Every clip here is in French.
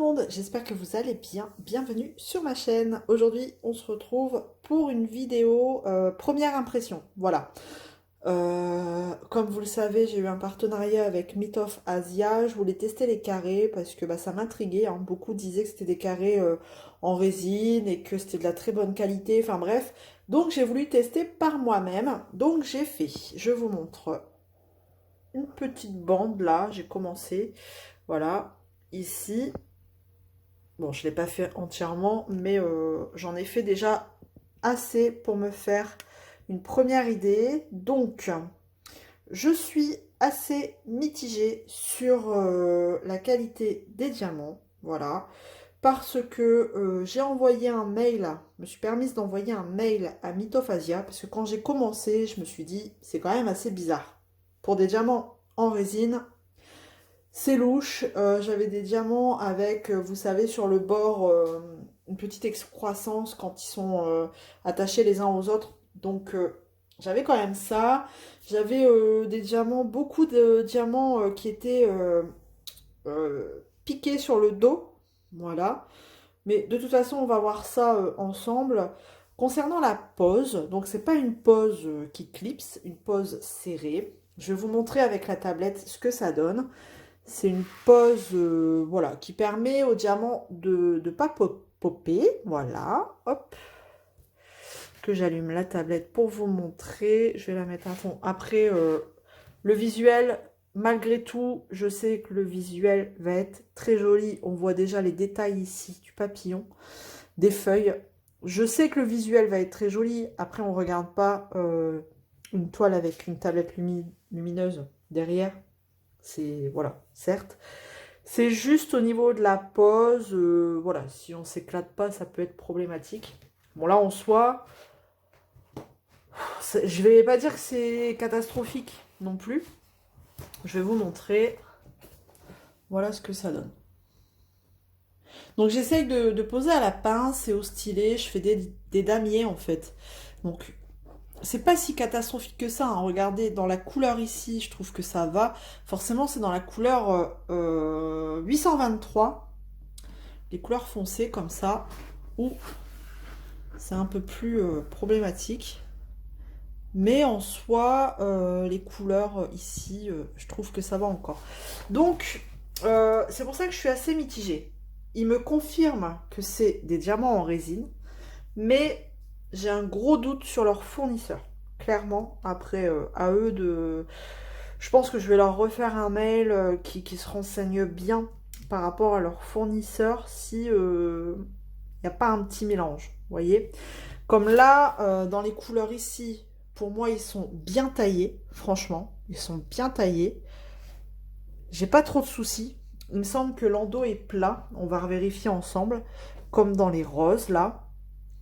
monde, j'espère que vous allez bien. Bienvenue sur ma chaîne. Aujourd'hui, on se retrouve pour une vidéo première impression. Voilà. Comme vous le savez, j'ai eu un partenariat avec Myth of Asia. Je voulais tester les carrés parce que ça m'intriguait, hein. Beaucoup disaient que c'était des carrés en résine et que c'était de la très bonne qualité. Enfin bref. Donc j'ai voulu tester par moi-même. Donc j'ai fait. Je vous montre une petite bande là. J'ai commencé. Voilà. Ici. Bon, je ne l'ai pas fait entièrement, mais j'en ai fait déjà assez pour me faire une première idée. Donc, je suis assez mitigée sur la qualité des diamants. Voilà. Parce que j'ai envoyé un mail, je me suis permise d'envoyer un mail à Myth of Asia, parce que quand j'ai commencé, je me suis dit, c'est quand même assez bizarre. Pour des diamants en résine, c'est louche. J'avais des diamants avec, vous savez, sur le bord, une petite excroissance quand ils sont attachés les uns aux autres. Donc, j'avais quand même ça. J'avais des diamants, beaucoup de diamants qui étaient piqués sur le dos. Voilà. Mais de toute façon, on va voir ça ensemble. Concernant la pose, donc c'est pas une pose qui clipse, une pose serrée. Je vais vous montrer avec la tablette ce que ça donne. C'est une pose voilà, qui permet au diamant de ne pas popper. Voilà, hop. Que j'allume la tablette pour vous montrer. Je vais la mettre à fond. Après, le visuel, malgré tout, je sais que le visuel va être très joli. On voit déjà les détails ici du papillon, des feuilles. Je sais que le visuel va être très joli. Après, on ne regarde pas une toile avec une tablette lumineuse derrière. C'est, voilà, certes. C'est juste au niveau de la pose, voilà, si on s'éclate pas, ça peut être problématique. Bon, là, en soi, je vais pas dire que c'est catastrophique non plus. Je vais vous montrer, voilà ce que ça donne. Donc, j'essaye de poser à la pince et au stylet. Je fais des damiers, en fait. Donc, c'est pas si catastrophique que ça, hein. Regardez, dans la couleur ici, je trouve que ça va. Forcément, c'est dans la couleur 823. Les couleurs foncées comme ça, ou c'est un peu plus problématique. Mais en soi, les couleurs ici, je trouve que ça va encore. Donc, c'est pour ça que je suis assez mitigée. Il me confirme que c'est des diamants en résine, mais j'ai un gros doute sur leur fournisseur. Clairement, après, à eux de... Je pense que je vais leur refaire un mail qui se renseigne bien par rapport à leur fournisseur si il n'y a pas un petit mélange. Vous voyez? Comme là, dans les couleurs ici, pour moi, ils sont bien taillés. Franchement, ils sont bien taillés. J'ai pas trop de soucis. Il me semble que l'endos est plat. On va vérifier ensemble. Comme dans les roses, là.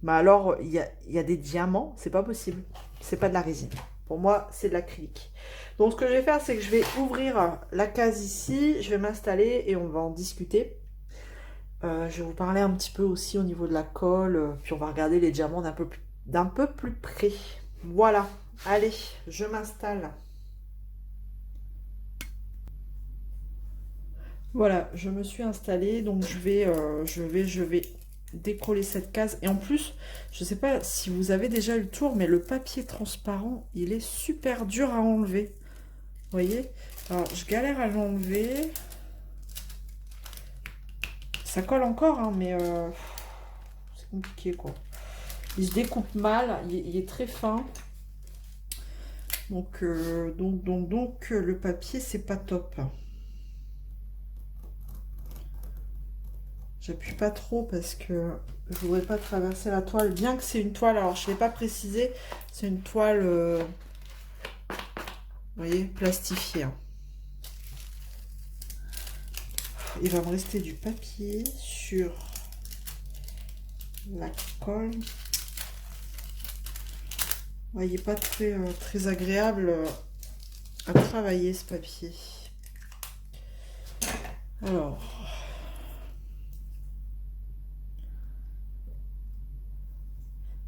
Mais alors, il y a des diamants. C'est pas possible. C'est pas de la résine. Pour moi, c'est de l'acrylique. Donc, ce que je vais faire, c'est que je vais ouvrir la case ici. Je vais m'installer et on va en discuter. Je vais vous parler un petit peu aussi au niveau de la colle. Puis on va regarder les diamants d'un peu plus près. Voilà. Allez, je m'installe. Voilà, je me suis installée, donc je vais décoller cette case. Et en plus, je ne sais pas si vous avez déjà eu le tour, mais le papier transparent, il est super dur à enlever. Vous voyez? Alors, je galère à l'enlever. Ça colle encore, hein, mais c'est compliqué, quoi. Il se découpe mal, il est très fin. Donc, le papier, c'est pas top. J'appuie pas trop parce que je voudrais pas traverser la toile. Bien que c'est une toile, alors je ne l'ai pas précisé, c'est une toile, vous voyez, plastifiée, hein. Il va me rester du papier sur la colle. Vous voyez, pas très agréable à travailler ce papier. Alors,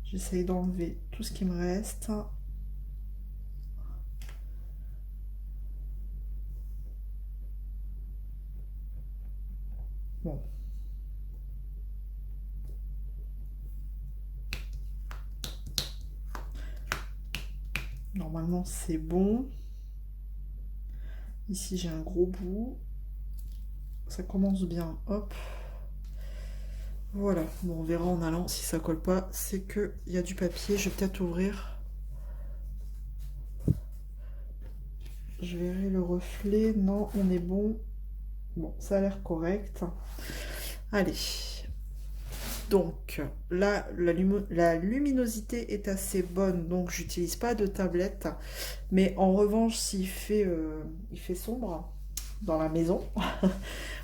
j'essaye d'enlever tout ce qui me reste. Bon, Normalement, c'est bon. Ici, j'ai un gros bout. Ça commence bien. Hop. Voilà. Bon, on verra en allant si ça colle pas. C'est que il y a du papier. Je vais peut-être ouvrir. Je verrai le reflet. Non, on est bon. Bon, ça a l'air correct. Allez. Donc, là, la luminosité est assez bonne. Donc, j'utilise pas de tablette. Mais en revanche, il fait sombre dans la maison,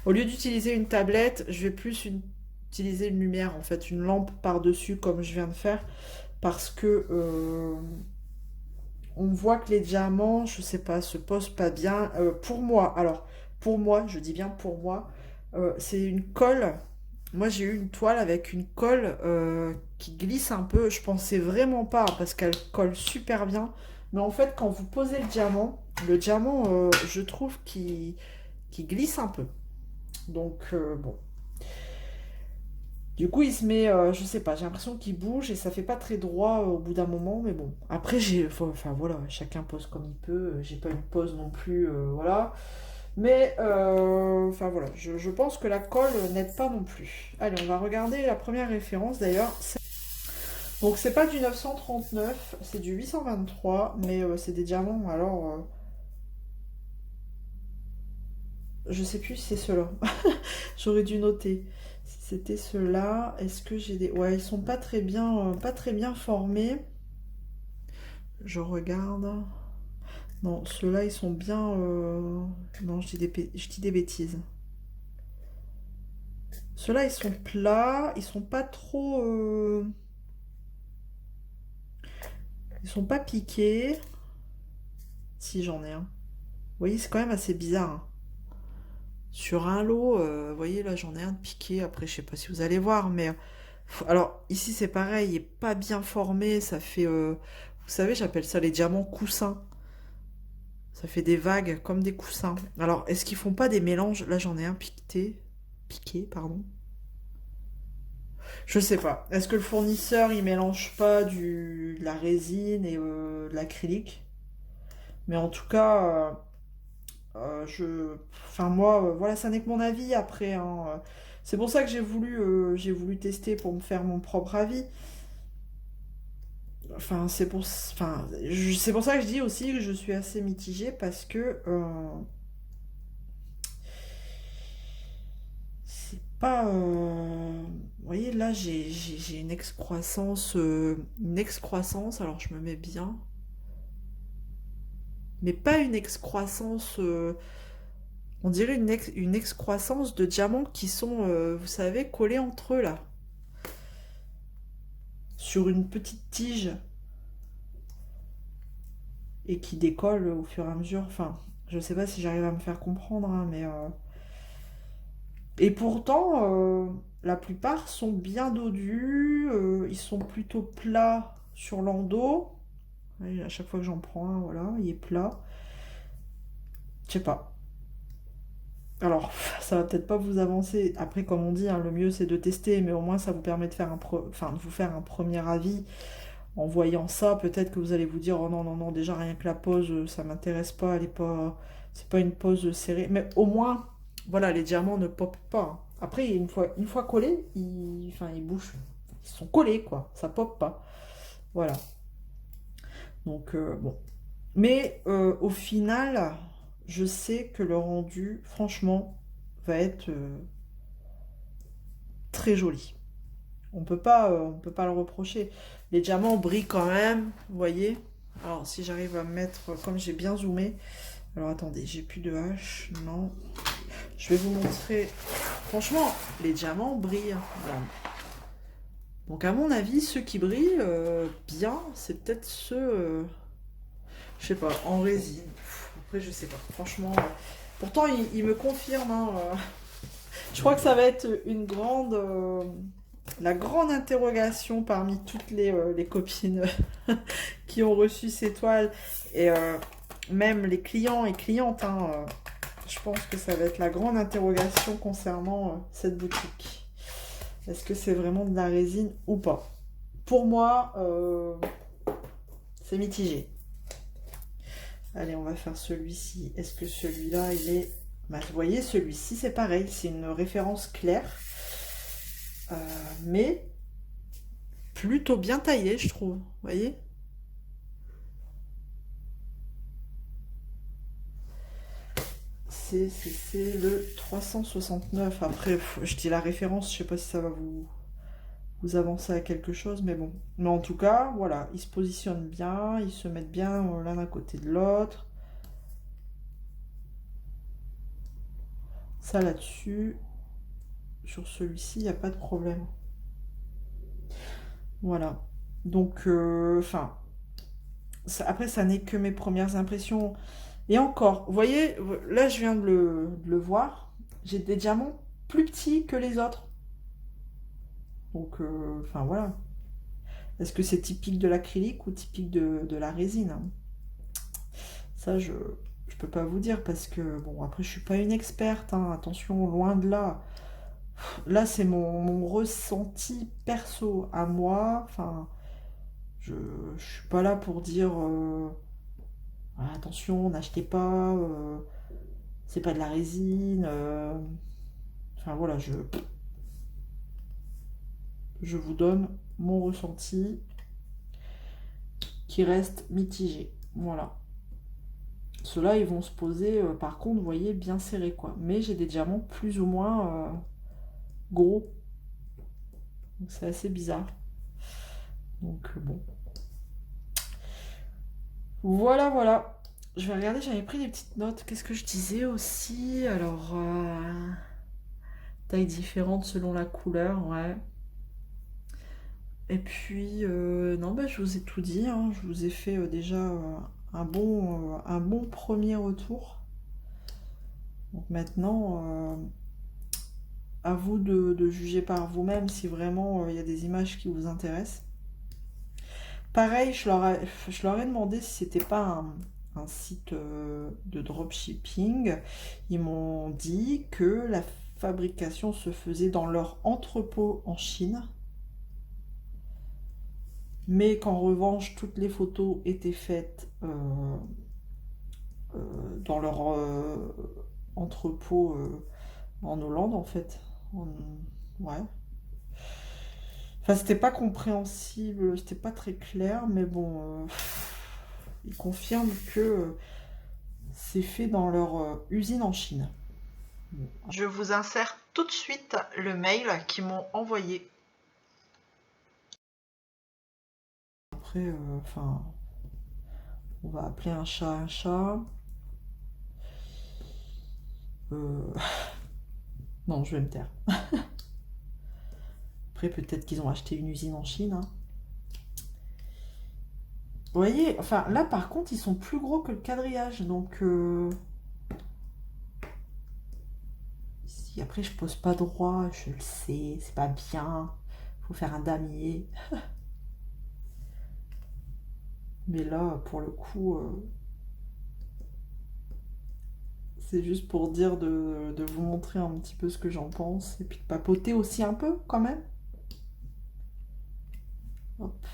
au lieu d'utiliser une tablette, je vais plus utiliser une lumière, en fait, une lampe par-dessus, comme je viens de faire, parce que on voit que les diamants, je sais pas, se posent pas bien. Pour moi, alors, pour moi, je dis bien pour moi, c'est une colle. Moi, j'ai eu une toile avec une colle qui glisse un peu. Je pensais vraiment pas parce qu'elle colle super bien. Mais en fait, quand vous posez le diamant, je trouve qu'il glisse un peu. Donc, bon. Du coup, il se met, je sais pas, j'ai l'impression qu'il bouge et ça fait pas très droit au bout d'un moment, mais bon. Après, enfin voilà, chacun pose comme il peut. J'ai pas une pose non plus, voilà. Mais, enfin voilà, je pense que la colle n'aide pas non plus. Allez, on va regarder la première référence d'ailleurs. Donc, c'est pas du 939, c'est du 823, mais c'est des diamants. Alors, je sais plus si c'est ceux-là. J'aurais dû noter. Si c'était ceux-là, est-ce que j'ai des... Ouais, ils sont pas très bien formés. Je regarde. Non, ceux-là, ils sont bien... Non, je dis des bêtises. Ceux-là, ils sont plats. Ils sont pas trop... Ils sont pas piqués. Si, j'en ai un. Vous voyez, c'est quand même assez bizarre, hein. Sur un lot, vous voyez, là, j'en ai un de piqué. Après, je sais pas si vous allez voir, mais... Alors, ici, c'est pareil. Il est pas bien formé. Ça fait... Vous savez, j'appelle ça les diamants coussins. Ça fait des vagues comme des coussins. Alors, est-ce qu'ils font pas des mélanges? Là, j'en ai un piqué, pardon. Je sais pas. Est-ce que le fournisseur, il mélange pas de la résine et de l'acrylique? Mais en tout cas, enfin moi, voilà, ça n'est que mon avis après, hein. C'est pour ça que j'ai voulu tester pour me faire mon propre avis. C'est pour ça que je dis aussi que je suis assez mitigée parce que c'est pas. Vous voyez, là, j'ai une excroissance, alors je me mets bien, mais pas une excroissance. On dirait une excroissance de diamants qui sont, vous savez, collés entre eux là, sur une petite tige et qui décollent au fur et à mesure. Enfin, je sais pas si j'arrive à me faire comprendre, hein, mais. Et pourtant, la plupart sont bien dodus, ils sont plutôt plats sur l'endos. Ouais, à chaque fois que j'en prends un, voilà, il est plat. Je sais pas. Alors, ça va peut-être pas vous avancer. Après, comme on dit, hein, le mieux c'est de tester, mais au moins ça vous permet de faire enfin, de vous faire un premier avis. En voyant ça, peut-être que vous allez vous dire, oh non, non, non, déjà rien que la pose, ça m'intéresse pas, elle est pas, c'est pas une pose serrée. Mais au moins, voilà, les diamants ne popent pas, hein. Après, une fois collés, enfin, ils bougent. Ils sont collés, quoi. Ça pop pas. Voilà. Donc, bon. Mais au final, je sais que le rendu, franchement, va être très joli. On peut pas le reprocher. Les diamants brillent quand même, vous voyez. Alors, si j'arrive à me mettre, comme j'ai bien zoomé. Alors, attendez, j'ai plus de hache, non. Je vais vous montrer. Franchement, les diamants brillent. Voilà. Donc, à mon avis, ceux qui brillent bien, c'est peut-être ceux, je sais pas, en résine. Après, je sais pas. Franchement, pourtant, il me confirme, hein, je crois que ça va être la grande interrogation parmi toutes les copines qui ont reçu ces toiles et même les clients et clientes, hein, je pense que ça va être la grande interrogation concernant cette boutique. Est-ce que c'est vraiment de la résine ou pas? Pour moi, c'est mitigé. Allez, on va faire celui-ci. Est-ce que celui-là, il est... Bah, vous voyez, celui-ci, c'est pareil. C'est une référence claire. Mais plutôt bien taillé, je trouve. Vous voyez? C'est le 369. Après, je dis la référence, je sais pas si ça va vous avancer à quelque chose, mais bon. Mais en tout cas, voilà, ils se positionnent bien, ils se mettent bien l'un à côté de l'autre. Ça là-dessus, sur celui-ci, il n'y a pas de problème. Voilà. Donc, enfin, après, ça n'est que mes premières impressions. Et encore, vous voyez, là, je viens de le voir, j'ai des diamants plus petits que les autres. Donc, enfin, voilà. Est-ce que c'est typique de l'acrylique ou typique de la résine, hein? Ça, je peux pas vous dire parce que, bon, après, je suis pas une experte, hein, attention, loin de là. Là, c'est mon ressenti perso à moi. Enfin, je suis pas là pour dire ah, attention, n'achetez pas, c'est pas de la résine. Enfin, voilà, je vous donne mon ressenti qui reste mitigé. Voilà. Ceux-là, ils vont se poser, par contre, vous voyez, bien serrés, quoi. Mais j'ai des diamants plus ou moins gros. Donc, c'est assez bizarre. Donc, bon. Voilà, voilà. Je vais regarder, j'avais pris des petites notes. Qu'est-ce que je disais aussi? Alors, taille différente selon la couleur, ouais. Et puis, non, bah, je vous ai tout dit, hein. Je vous ai fait déjà un bon premier retour. Donc maintenant, à vous de juger par vous-même si vraiment il y a des images qui vous intéressent. Pareil, je leur ai demandé si c'était pas un site de dropshipping. Ils m'ont dit que la fabrication se faisait dans leur entrepôt en Chine, mais qu'en revanche, toutes les photos étaient faites dans leur entrepôt en Hollande, en fait. Ouais. Enfin, c'était pas compréhensible, c'était pas très clair, mais bon, ils confirment que c'est fait dans leur usine en Chine. Bon. Je vous insère tout de suite le mail qu'ils m'ont envoyé. Après, enfin, on va appeler un chat un chat. Non, je vais me taire. Après, peut-être qu'ils ont acheté une usine en Chine, hein. Vous voyez, enfin, là, par contre, ils sont plus gros que le quadrillage, donc... Si après, je pose pas droit, je le sais, c'est pas bien. Faut faire un damier. Mais là, pour le coup, c'est juste pour dire de vous montrer un petit peu ce que j'en pense. Et puis de papoter aussi un peu, quand même. Hop.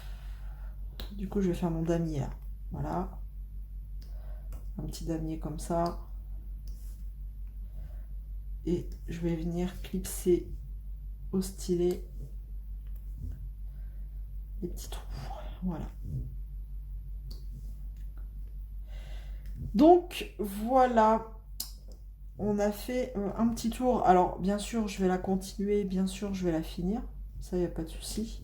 Du coup, je vais faire mon damier, là. Voilà. Un petit damier comme ça. Et je vais venir clipser au stylet les petits trous. Voilà. Donc, voilà. On a fait un petit tour. Alors, bien sûr, je vais la continuer. Bien sûr, je vais la finir. Ça, il n'y a pas de souci.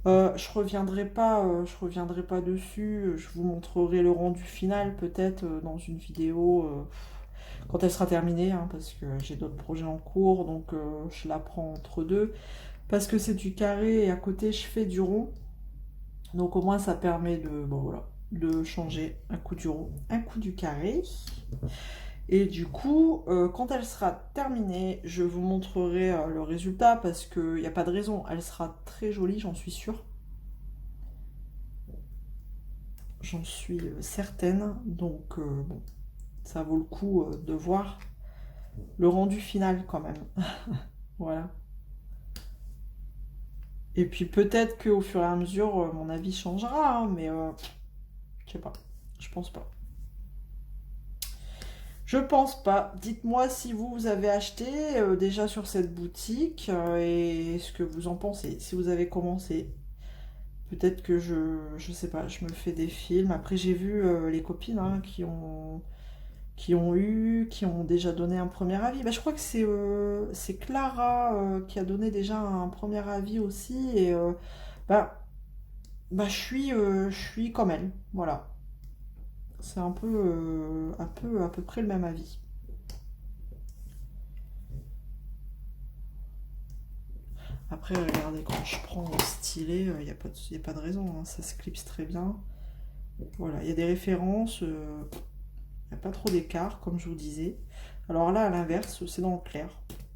Je reviendrai pas dessus. Je vous montrerai le rendu final, peut-être, dans une vidéo quand elle sera terminée, hein, parce que j'ai d'autres projets en cours. Donc, je la prends entre deux. Parce que c'est du carré et à côté, je fais du rond. Donc, au moins, ça permet bon, voilà, de changer un coup du rond, un coup du carré. Et du coup, quand elle sera terminée, je vous montrerai le résultat parce qu'il n'y a pas de raison. Elle sera très jolie, j'en suis sûre. J'en suis certaine. Donc, bon, ça vaut le coup de voir le rendu final quand même. Voilà. Et puis peut-être qu'au fur et à mesure, mon avis changera, hein, mais je sais pas. Je pense pas. Je pense pas. Dites-moi si vous avez acheté déjà sur cette boutique et ce que vous en pensez. Si vous avez commencé, peut-être que je sais pas, je me fais des films. Après, j'ai vu les copines hein, qui ont déjà donné un premier avis. Bah, je crois que c'est Clara qui a donné déjà un premier avis aussi. Et bah, je suis comme elle. Voilà. C'est à peu près le même avis. Après, regardez, quand je prends au stylet, il n'y a y a pas de raison, hein, ça se clipse très bien. Voilà, il y a des références, il n'y a pas trop d'écart, comme je vous disais. Alors là, à l'inverse, c'est dans le clair.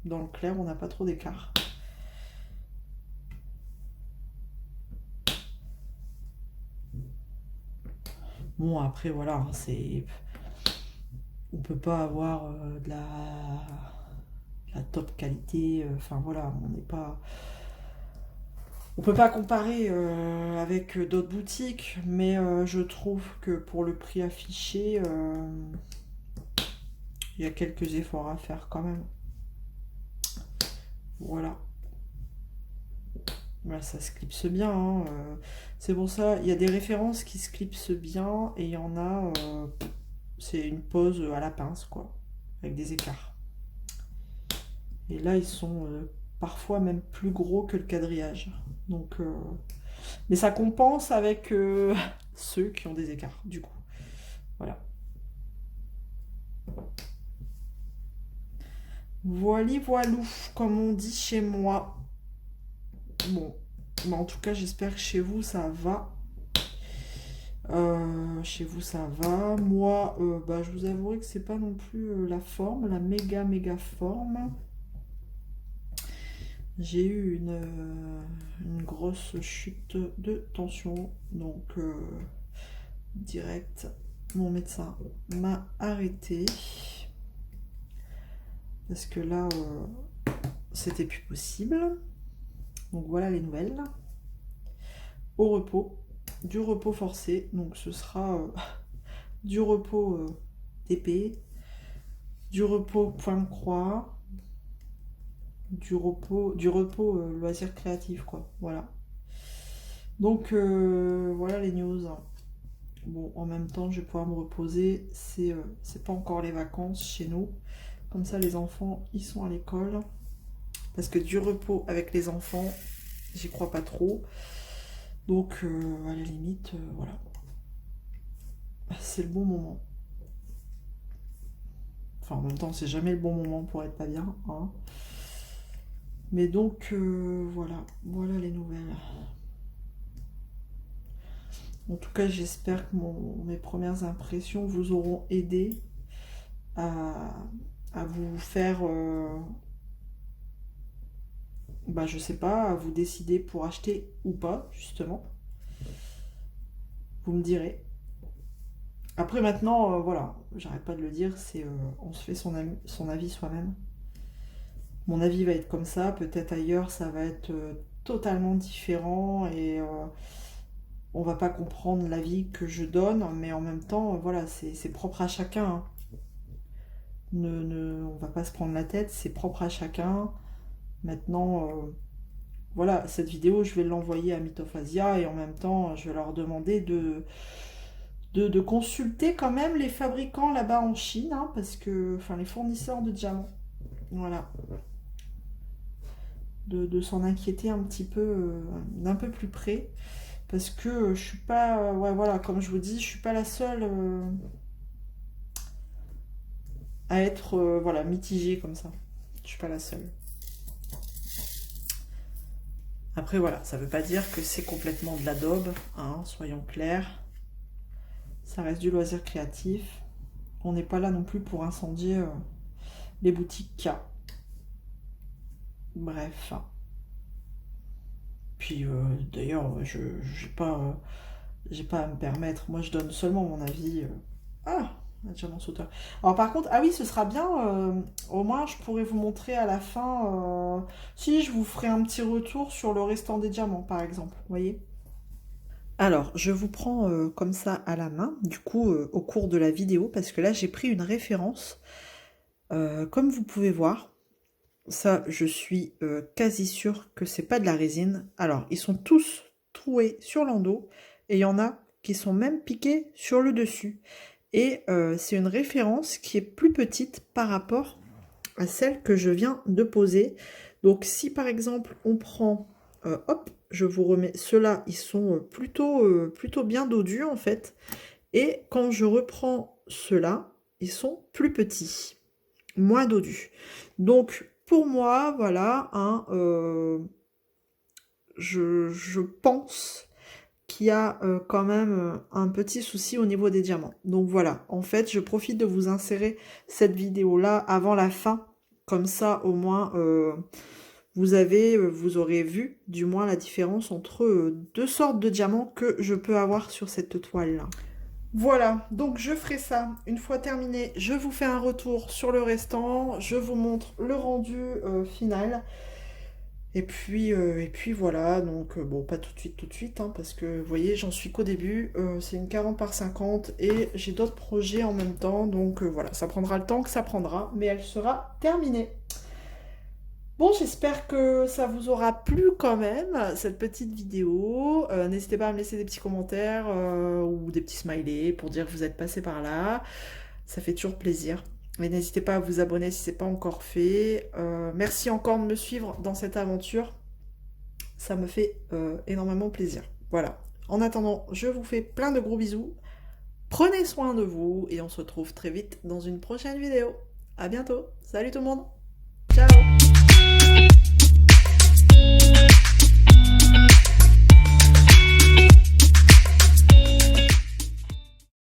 Dans le clair, on n'a pas trop d'écart. Bon, après, voilà, hein, c'est... On peut pas avoir de la top qualité, enfin voilà, on n'est pas... On peut pas comparer avec d'autres boutiques, mais je trouve que pour le prix affiché, il y a quelques efforts à faire quand même. Voilà. Voilà, ça se clipse bien, hein, c'est pour ça, il y a des références qui se clipsent bien et il y en a, c'est une pose à la pince, quoi, avec des écarts. Et là, ils sont parfois même plus gros que le quadrillage. Donc, mais ça compense avec ceux qui ont des écarts, du coup. Voilà. Voili voilou, comme on dit chez moi. Bon, mais en tout cas, j'espère que chez vous, ça va. Chez vous, ça va. Moi, bah, je vous avouerai que c'est pas non plus la forme, la méga forme. J'ai eu une grosse chute de tension, donc direct, mon médecin m'a arrêté parce que là, c'était plus possible. Donc voilà les nouvelles. Au repos, du repos forcé, donc ce sera du repos d'épée, du repos point de croix, du repos loisir créatif, quoi. Voilà. Donc voilà les news. Bon, en même temps, je vais pouvoir me reposer. C'est pas encore les vacances chez nous. Comme ça, les enfants, ils sont à l'école. Parce que du repos avec les enfants, j'y crois pas trop. Donc, à la limite, voilà. C'est le bon moment. Enfin, en même temps, c'est jamais le bon moment pour être pas bien, hein. Mais donc, voilà. Voilà les nouvelles. En tout cas, j'espère que mes premières impressions vous auront aidé à vous faire, bah, je sais pas, à vous décider pour acheter ou pas, justement. Vous me direz. Après, maintenant, voilà, j'arrête pas de le dire, on se fait son avis soi-même. Mon avis va être comme ça, peut-être ailleurs, ça va être totalement différent et on va pas comprendre l'avis que je donne, mais en même temps, voilà, c'est propre à chacun, hein. On va pas se prendre la tête, c'est propre à chacun. Maintenant, voilà, cette vidéo, je vais l'envoyer à Mythophasia et en même temps, je vais leur demander de consulter quand même les fabricants là-bas en Chine, hein, parce que, enfin, les fournisseurs de diamants. Voilà. De s'en inquiéter un petit peu, d'un peu plus près. Parce que je suis pas, ouais, voilà, comme je vous dis, je suis pas la seule à être, voilà, mitigée comme ça. Je suis pas la seule. Après, voilà, ça veut pas dire que c'est complètement de la daube, hein, soyons clairs. Ça reste du loisir créatif. On n'est pas là non plus pour incendier les boutiques qu'il y a. Bref. Puis d'ailleurs, j'ai pas à me permettre. Moi, je donne seulement mon avis. Ah, un diamant sauteur. Alors par contre, ah oui, ce sera bien. Au moins, je pourrais vous montrer à la fin. Si je vous ferai un petit retour sur le restant des diamants, par exemple. Vous voyez? Alors, je vous prends comme ça à la main, du coup, au cours de la vidéo, parce que là, j'ai pris une référence. Comme vous pouvez voir, ça, je suis quasi sûre que c'est pas de la résine. Alors, ils sont tous troués sur l'endos, et il y en a qui sont même piqués sur le dessus. Et c'est une référence qui est plus petite par rapport à celle que je viens de poser. Donc si par exemple on prend, hop, je vous remets, ceux-là ils sont plutôt bien dodus en fait. Et quand je reprends ceux-là, ils sont plus petits, moins dodus. Donc pour moi, voilà, hein, je pense qu'il y a quand même un petit souci au niveau des diamants. Donc voilà, en fait, je profite de vous insérer cette vidéo-là avant la fin. Comme ça, au moins, vous aurez vu, du moins, la différence entre deux sortes de diamants que je peux avoir sur cette toile-là. Voilà, donc je ferai ça. Une fois terminé, je vous fais un retour sur le restant. Je vous montre le rendu final. Et puis voilà, donc bon, pas tout de suite, hein, parce que vous voyez, j'en suis qu'au début, c'est une 40 par 50 et j'ai d'autres projets en même temps, donc voilà, ça prendra le temps que ça prendra, mais elle sera terminée. Bon, j'espère que ça vous aura plu quand même, cette petite vidéo. N'hésitez pas à me laisser des petits commentaires ou des petits smileys pour dire que vous êtes passé par là. Ça fait toujours plaisir. Et n'hésitez pas à vous abonner si ce n'est pas encore fait. Merci encore de me suivre dans cette aventure. Ça me fait énormément plaisir. Voilà. En attendant, je vous fais plein de gros bisous. Prenez soin de vous et on se retrouve très vite dans une prochaine vidéo. À bientôt. Salut tout le monde. Ciao.